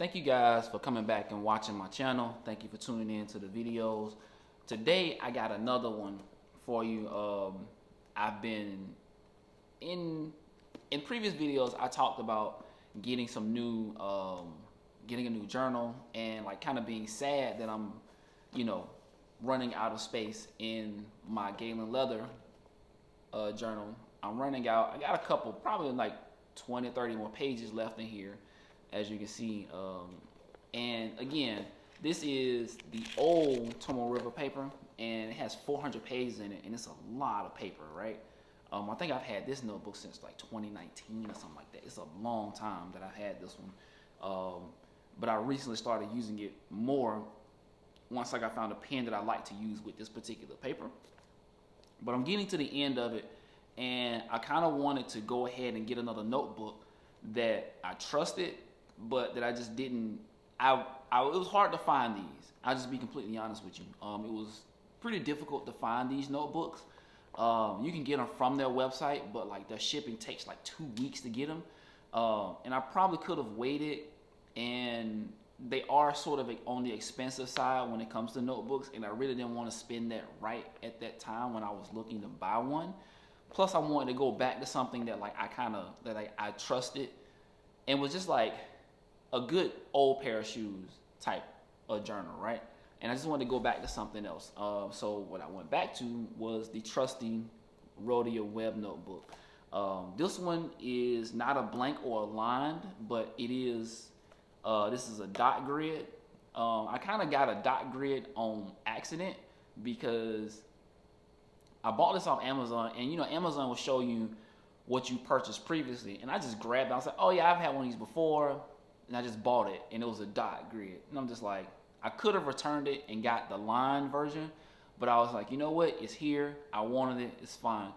Thank you guys for coming back and watching my channel. Thank you for tuning in to the videos. Today I got another one for you. I've been in previous videos I talked about getting some new getting a new journal and like kind of being sad that I'm running out of space in my Galen leather journal. I'm running out. I got a couple, probably like 20-30 more pages left in here, as you can see. And again, this is the old Tomo River paper, and it has 400 pages in it, and it's a lot of paper, right? I think I've had this notebook since like 2019 or something like that. It's a long time that I've had this one. But I recently started using it more once I found a pen that I like to use with this particular paper. But I'm getting to the end of it, and I kind of wanted to go ahead and get another notebook that I trusted, but that I just didn't. It was hard to find these. I'll just be completely honest with you. It was pretty difficult to find these notebooks. You can get them from their website, but like their shipping takes like 2 weeks to get them. And I probably could have waited, and they are sort of on the expensive side when it comes to notebooks, and I really didn't want to spend that right at that time when I was looking to buy one. Plus I wanted to go back to something that like I trusted and was just like a good old pair of shoes type of journal, right? And I just wanted to go back to something else. So what I went back to was the trusty Rhodia web notebook. This one is not a blank or a lined, but it is. This is a dot grid. I kind of got a dot grid on accident because I bought this off Amazon, and Amazon will show you what you purchased previously, and I just grabbed it. I was like, oh yeah, I've had one of these before, and I just bought it, and it was a dot grid, and I'm just like, I could have returned it and got the line version, but I was like, you know what, it's here, I wanted it, it's fine.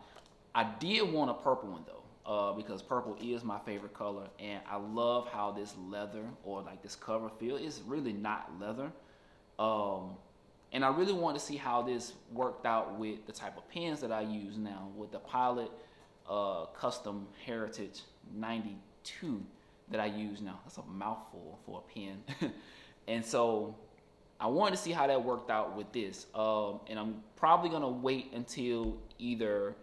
I did want a purple one though, because purple is my favorite color, and I love how this leather or like this cover feel. It's really not leather, and I really want to see how this worked out with the type of pens that I use now with the Pilot Custom Heritage 92 that I use now. That's a mouthful for a pen. And so I wanted to see how that worked out with this. And I'm probably gonna wait until either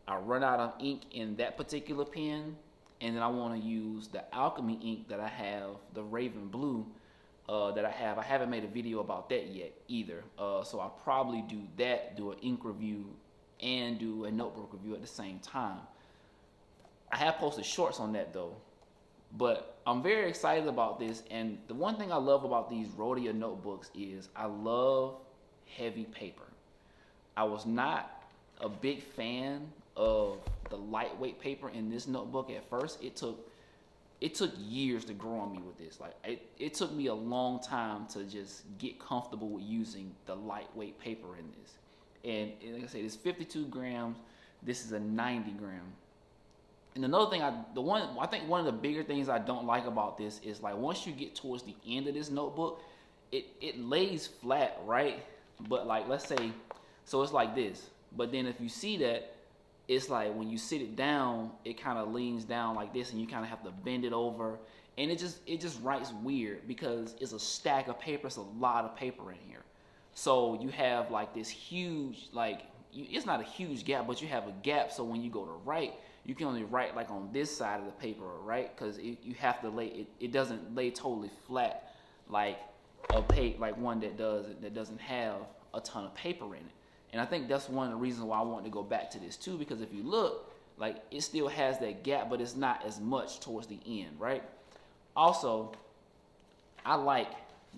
I run out of ink in that particular pen, and then I want to use the Alchemy ink that I have, the Raven Blue that I have. I haven't made a video about that yet either. So I'll probably do that, do an ink review, and do a notebook review at the same time. I have posted shorts on that though. But I'm very excited about this, and the one thing I love about these Rhodia notebooks is I love heavy paper. I was not a big fan of the lightweight paper in this notebook at first. It took years to grow on me with this. Like it took me a long time to just get comfortable with using the lightweight paper in this. And like I said, it's 52 grams. This is a 90 gram. And another thing, I think one of the bigger things I don't like about this is like once you get towards the end of this notebook, it lays flat, right? But like let's say, so it's like this. But then if you see that, it's like when you sit it down, it kind of leans down like this, and you kind of have to bend it over, and it just writes weird because it's a stack of paper. It's a lot of paper in here. So you have like this huge, it's not a huge gap, but you have a gap. So when you go to write, you can only write like on this side of the paper, right? Because you have to lay it doesn't lay totally flat like like one that doesn't have a ton of paper in it. And I think that's one of the reasons why I want to go back to this too, because if you look, like it still has that gap, but it's not as much towards the end, right? Also, I like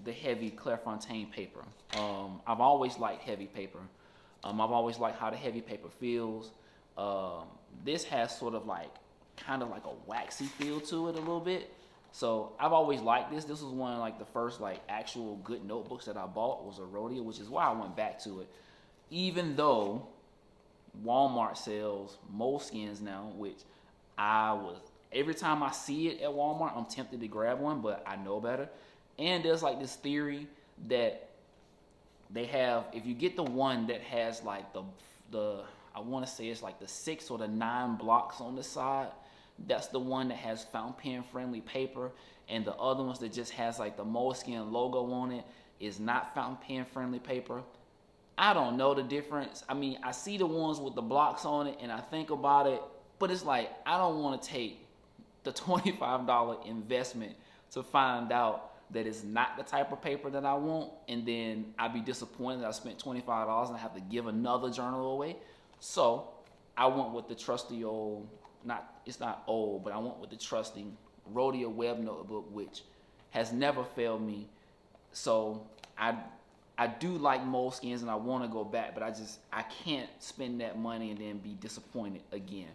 the heavy Clairefontaine paper. I've always liked heavy paper. I've always liked how the heavy paper feels. This has sort of like kind of like a waxy feel to it a little bit. So I've always liked this. This was one of like the first like actual good notebooks that I bought was a Rhodia, which is why I went back to it. Even though Walmart sells moleskins now, which every time I see it at Walmart, I'm tempted to grab one, but I know better. And there's like this theory that they have, if you get the one that has like the I want to say it's like the 6 or the 9 blocks on the side, that's the one that has fountain pen friendly paper, and the other ones that just has like the Moleskine logo on it is not fountain pen friendly paper. I don't know the difference. I mean, I see the ones with the blocks on it and I think about it, but it's like I don't want to take the $25 investment to find out that it's not the type of paper that I want, and then I'd be disappointed that I spent $25 and I have to give another journal away. So I went with the trusty old, it's not old, but I went with the trusty Rhodia Webnotebook, which has never failed me. So I do like Moleskines and I want to go back, but I can't spend that money and then be disappointed again.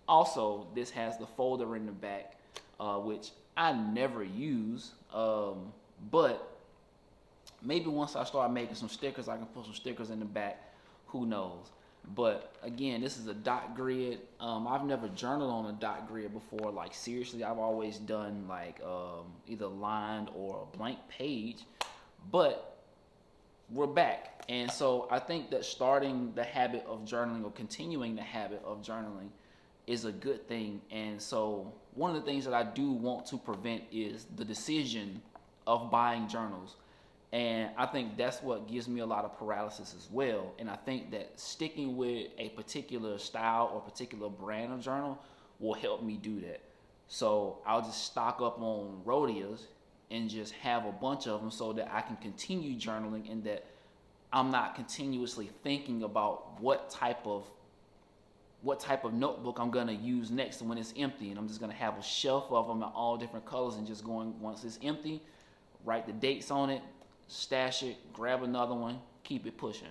Also, this has the folder in the back, which I never use, but maybe once I start making some stickers, I can put some stickers in the back. Who knows? But again, this is a dot grid. I've never journaled on a dot grid before. Like seriously, I've always done like either lined or a blank page. But we're back, and so I think that starting the habit of journaling or continuing the habit of journaling is a good thing. And so one of the things that I do want to prevent is the decision of buying journals. And I think that's what gives me a lot of paralysis as well. And I think that sticking with a particular style or particular brand of journal will help me do that. So I'll just stock up on Rhodias and just have a bunch of them so that I can continue journaling, and that I'm not continuously thinking about what type of notebook I'm gonna use next when it's empty, and I'm just gonna have a shelf of them in all different colors and just going, once it's empty, write the dates on it, stash it, grab another one, keep it pushing.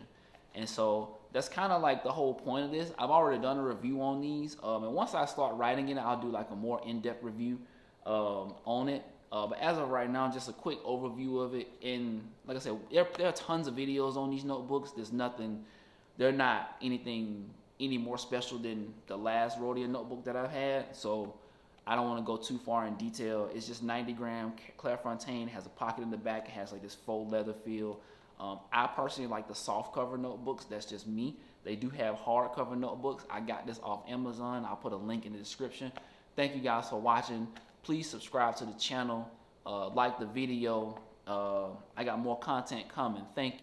And so that's kind of like the whole point of this. I've already done a review on these, and once I start writing it, I'll do like a more in-depth review on it. But as of right now, just a quick overview of it. And like I said, there are tons of videos on these notebooks. They're not anything any more special than the last Rhodia notebook that I've had. So I don't want to go too far in detail. It's just 90-gram Clairefontaine, has a pocket in the back. It has like this faux leather feel. I personally like the soft cover notebooks. That's just me. They do have hardcover notebooks. I got this off Amazon. I'll put a link in the description. Thank you guys for watching. Please subscribe to the channel, like the video. I got more content coming. Thank you.